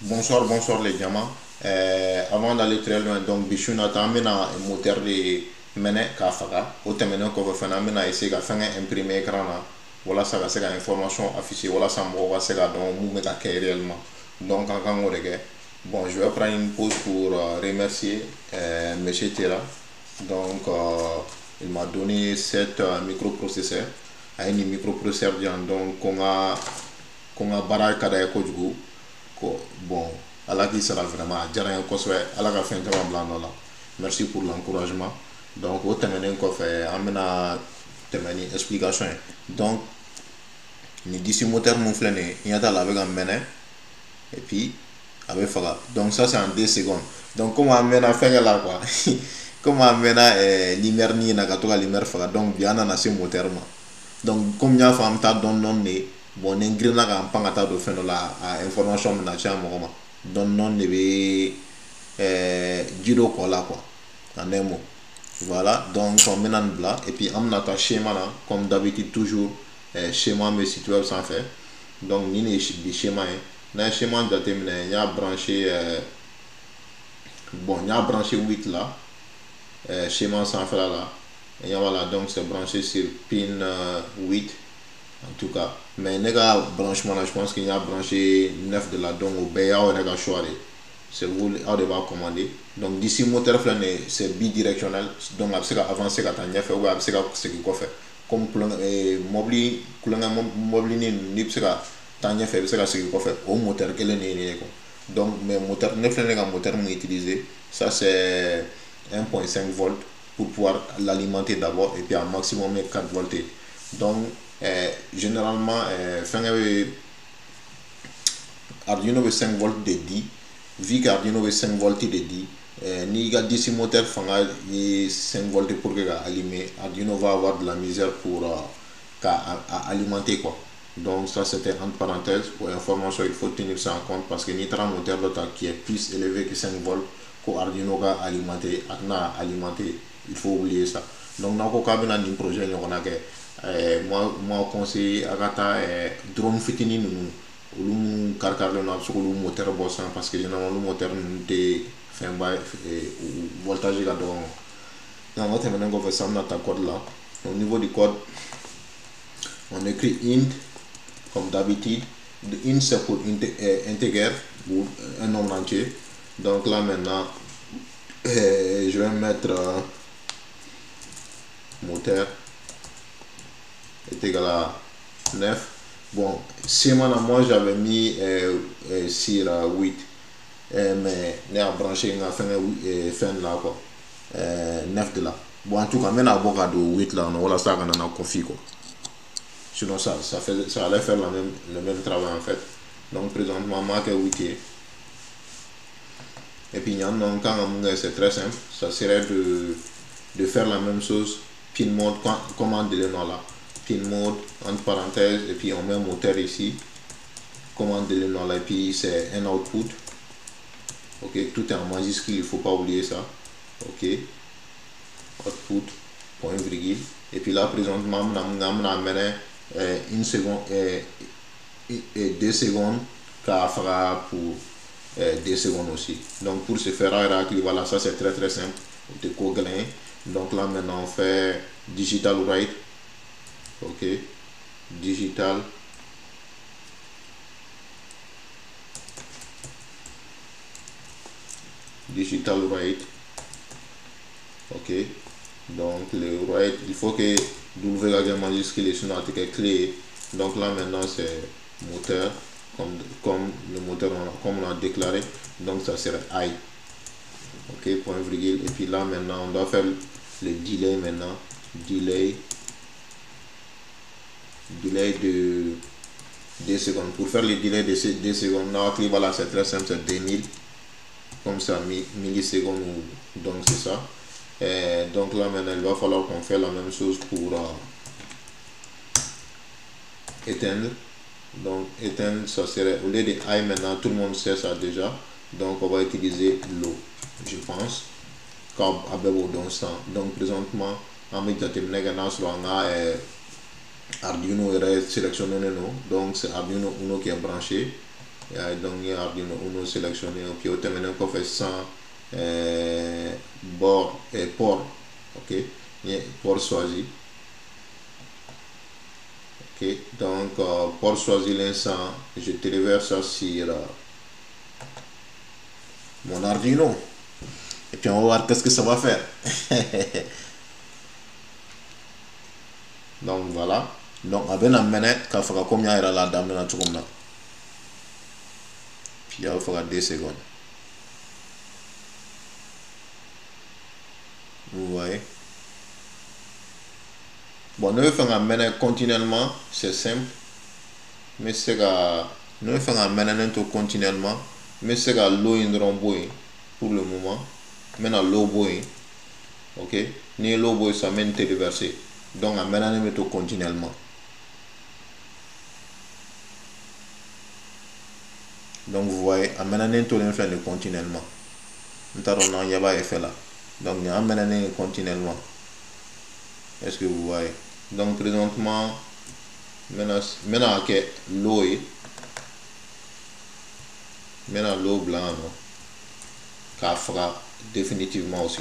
Bonsoir, bonsoir les diamants. Avant d'aller très loin, donc Bichou n'attend un moteur de mene kafaga. Au terminal qu'on va faire, on a essayé de faire imprimer écran là. Voilà ça va c'est l'information affichée. Voilà ça va c'est donc nous mettre réellement. Donc en quand on regarde, bon je vais prendre une pause pour remercier Monsieur Tera. Donc il m'a donné cet microprocesseur. Un microprocesseur donc qu'on a barré kada kojugu ko bon ala qui sera vraiment à djara en koswe ala ka fen jama blando la merci pour l'encouragement donc au temenen ko fait amena temeni explication donc ni d'ici moteur mon flené il y a là avec un mene et puis avec faga donc ça c'est en 2 secondes donc comment amena faire là quoi comment amena limer ni na katoka limer faga donc bien na ce moteur ma donc comme ya fam ta don non ne bon n'ingrid la ka pangata do feno la information na cha mo ma don non ne be judo ko la quoi en un mot voilà donc on met en blanc et puis on a ta schéma là comme d'habitude toujours schéma mais site web sans faire donc ni les schéma dans schéma de terminer il y a branché bon il y a branché 8 là schéma sans faire là et voilà donc c'est branché sur pin 8 en tout cas mais les gars branchement là je pense qu'il y a branché 9 de là donc au BA on a choisi c'est vous on va commander donc d'ici moteur flané c'est bidirectionnel donc après avancer quand on y a fait ou après ce qu'il faut faire comme mobile ni psika tanya fait ce qu'il faut faire au moteur que le né donc mais moteur ne flané un moteur utilisé ça c'est 1.5 volts pour pouvoir l'alimenter d'abord et puis à maximum 4 volts donc généralement Arduino 5 volts de 10 vu qu'Arduino 5 volts de 10 ni ga 10 moteur fanga 5 volts pour que allumer Arduino va avoir de la misère pour à alimenter quoi donc ça c'était entre parenthèses pour information il faut tenir ça en compte parce que ni un moteur qui est plus élevé que 5 volts que Arduino va alimenter il faut oublier ça donc dans le cas d'un projet on a moi conseille agata drone fitini nous olu karkarle na so olu moteur bossan parce que généralement le moteur de fin bas voltage là donc dans notre maintenant on va faire notre code là au niveau du code on écrit int comme d'habitude int c'est pour integer ou un nombre entier donc là maintenant je vais mettre moteur est égal à 9 bon si moi j'avais mis sur 8 mais les a branché a fin là quoi 9 de là bon en tout cas maintenant à de 8 là on va ça on a config quoi sinon ça allait faire le même travail en fait donc présentement marqué 8 et puis quand c'est très simple ça serait de faire la même chose pin mode commande de nom là pin mode entre parenthèses et puis on met un moteur ici commande de nom là et puis c'est un output ok tout est en majuscule il faut pas oublier ça ok output point virgule et puis là présentement on a une seconde et 2 secondes car fera pour 2 secondes aussi donc pour ce faire voilà ça c'est très simple donc là maintenant on fait digital write ok digital write ok donc le write il faut que W majuscule et sinon article clé donc là maintenant c'est moteur comme le moteur comme on a déclaré donc ça serait I ok point virgule et puis là maintenant on doit faire le delay maintenant delay de 2 secondes pour faire le delay de 2 secondes là voilà c'est très simple c'est 2000 comme ça millisecondes donc c'est ça et donc là maintenant il va falloir qu'on fait la même chose pour éteindre donc éteindre ça serait au lieu de I maintenant tout le monde sait ça déjà donc on va utiliser l'eau je pense comme donc présentement en médiathèque Arduino est sélectionné donc c'est Arduino Uno qui est branché donc il y a Arduino Uno sélectionné, puis au terminal qu'on fait sans bord et port, ok, port choisi, ok, donc port choisi l'instant, je téléverse ça sur mon Arduino, et puis on va voir qu'est-ce que ça va faire. Donc voilà, donc à ben amener quand fera combien ira la dame na tukumna, puis il fera 2 secondes, vous voyez. Bon, nous faisons amener continuellement, c'est simple, mais c'est que nous faisons amener continuellement, mais c'est que l'eau est boy pour le moment, maintenant l'eau boy, ok, ni l'eau boy ça mène téléversé, donc amener tout continuellement. Donc vous voyez, amener tout l'infini continuellement. Nous avons un yaba effet là, donc nous amener continuellement. Est-ce que vous voyez? Donc présentement, maintenant que l'eau est, maintenant l'eau blanc, qu'à fera définitivement aussi.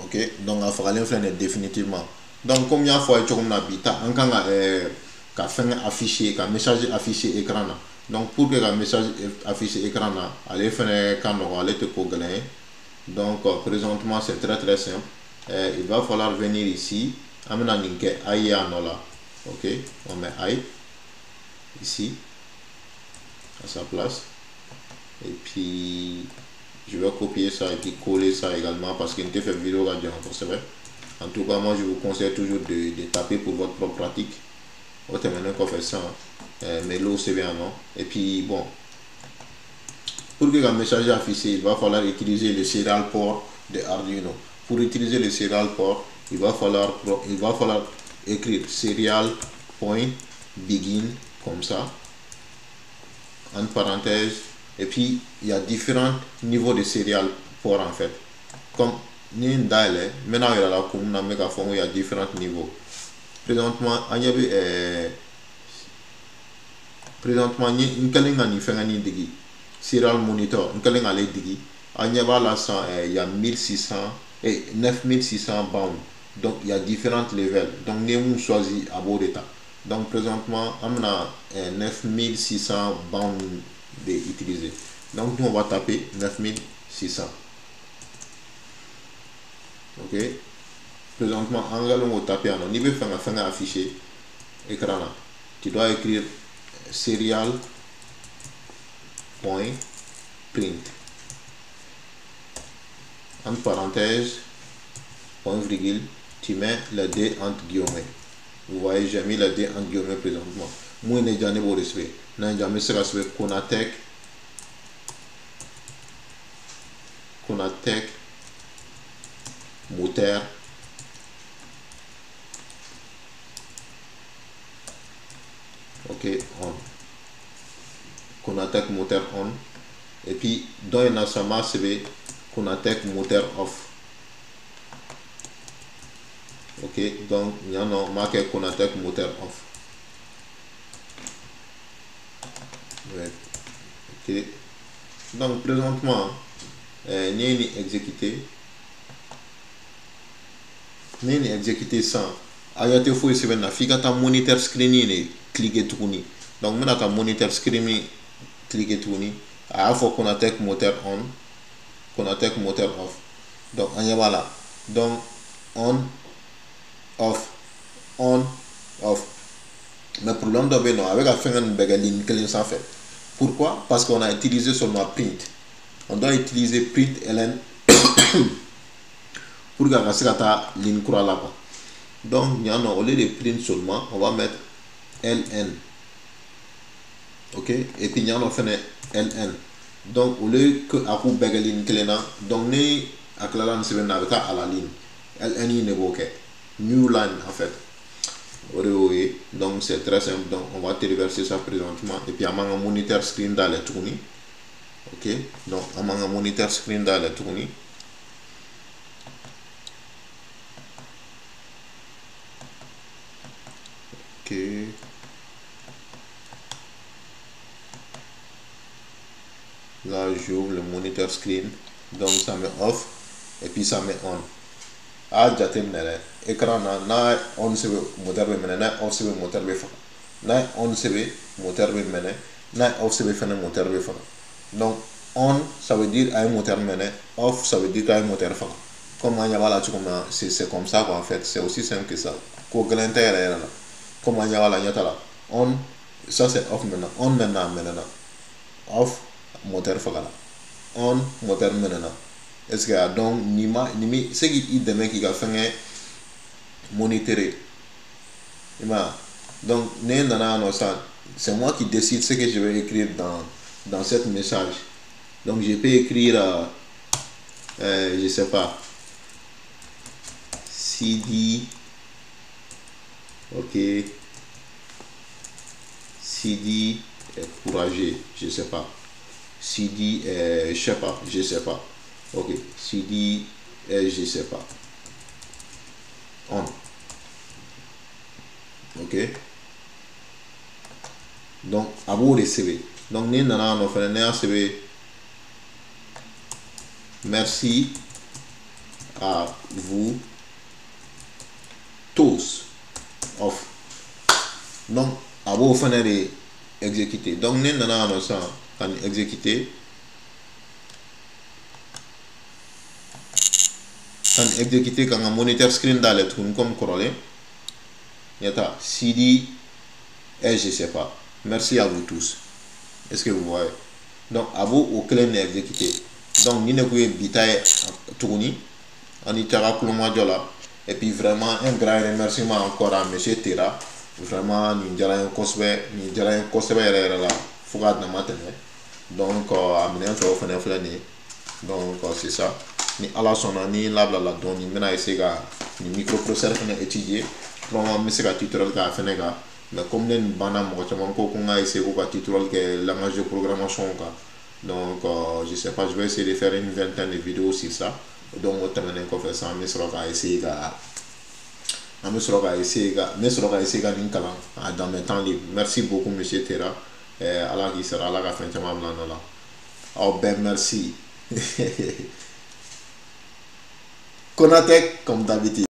Ok, donc à fera l'influence définitivement. Donc combien de fois tu as habité en quand qu'à faire afficher, qu'à message affiché écran. Donc pour que le message affiché écran, allez faire quand on va te coller. Donc présentement c'est très simple. Il va falloir venir ici, amener aïe là, ok, on met aïe ici à sa place, et puis je vais copier ça et puis coller ça également parce qu'il ne te fait vidéo radio, c'est vrai. En tout cas, moi je vous conseille toujours de taper pour votre propre pratique. Autre maintenant qu'on fait ça, mais l'eau c'est bien, non? Et puis bon, pour que le message affiché, il va falloir utiliser le serial port de Arduino. Pour utiliser le serial port, il va falloir écrire serial.begin comme ça, entre parenthèses, et puis il y a différents niveaux de serial port en fait. Comme maintenant il y a la commune, il y a différents niveaux. Présentement, il y avait présentement il serial monitor il y a 1600 et 9600 bounds, donc il y a différentes levels, donc nous choisi à bord d'état. Donc présentement on a 9600 bounds d'utiliser, donc nous on va taper 9600, ok. Présentement en galon taper on niveau faire afficher écran là, tu dois écrire serial.print entre parenthèses, point virgule, tu mets le D entre guillemets. Vous voyez, j'ai mis le D entre guillemets présentement. Moi, je n'ai jamais pas respect. Je n'ai jamais respect Konatec, moteur, ok, on. Konatec moteur on. Et puis, dans un ensemble, c'est Konatec moteur off. Ok, donc il y a un marqué Konatec moteur off. Ouais. Ok, donc présentement, ni exécuté sans ayate faut essayer maintenant figa ta monitor screen ni cliquer tout ni, donc maintenant ta monitor screen cliquer tout ni à faut Konatec moteur on, Konatec moteur off, donc on y va là, donc on off, mais pour l'homme de non avec la fin de ligne que ça fait. Pourquoi? Parce qu'on a utilisé seulement print. On doit utiliser print ln pour garder la ligne croix là bas. Donc il y en a, au lieu de print seulement, on va mettre ln, ok, et puis il y en a fait ln. Donc au lieu que à coup bag ligne clé là, donc ni à la ligne c'est à la ligne ln il n'est pas new line en fait. Donc c'est très simple, donc on va téléverser ça présentement et puis on a un moniteur screen dans les tournis, ok, donc on a un moniteur screen dans les tournis, ok, Là, j'ouvre le moniteur screen. Donc, ça met off. Et puis, ça met on. Ah, j'attends l'écran. Na on se moteur be mene. Na off se moteur be fa. Na on se moteur be mene. Na off se fait un moteur be fa. Donc, on, ça veut dire un moteur mene. Off, ça veut dire qu'un moteur fa. Comment y a c'est comme ça qu'en fait, c'est aussi simple que ça. Comment y a on, ça c'est off maintenant. On maintenant. Off, moteur fa. On, moteur maintenant. Est-ce que donc c'est qui des mecs qui a fait monitorer. Donc c'est moi qui décide ce que je vais écrire dans cette message. Donc je peux écrire je sais pas CD, ok, CD est courageux, je sais pas, CD je sais pas, ok, CD je sais pas, on, ok. Donc à vous recevoir. Donc nous avons fait merci à vous tous. Off. Donc à vous faire exécuter. Donc nous avons ça quand exécuter. Quand exécuter quand on moniteur screen dans le tour comme corolé. Il y a CD et je sais pas. Merci à vous tous. Est-ce que vous voyez? Donc à vous au clé exécuter. Donc nous avons bitaille tourni. On y tira et puis vraiment un grand remerciement encore à monsieur Tera. Vraiment nous avons un là fouga de matin. Donc amener un peu donc c'est ça. Ni à la son ni la donc ni mena essayer ni microprocesseur étudier. Vraiment mais c'est tutoriel qu'a fait mais comme nous bana mo qu'on a essayé au tutoriel que langage de programmation donc je sais pas, je vais essayer de faire une vingtaine de vidéos sur ça. Donc on termine qu'on fait ça mais sera essayer dans mes temps libres. Merci beaucoup monsieur Tera. Allah qui sera là la fin de ma là. Oh ben merci. Konatek comme d'habitude.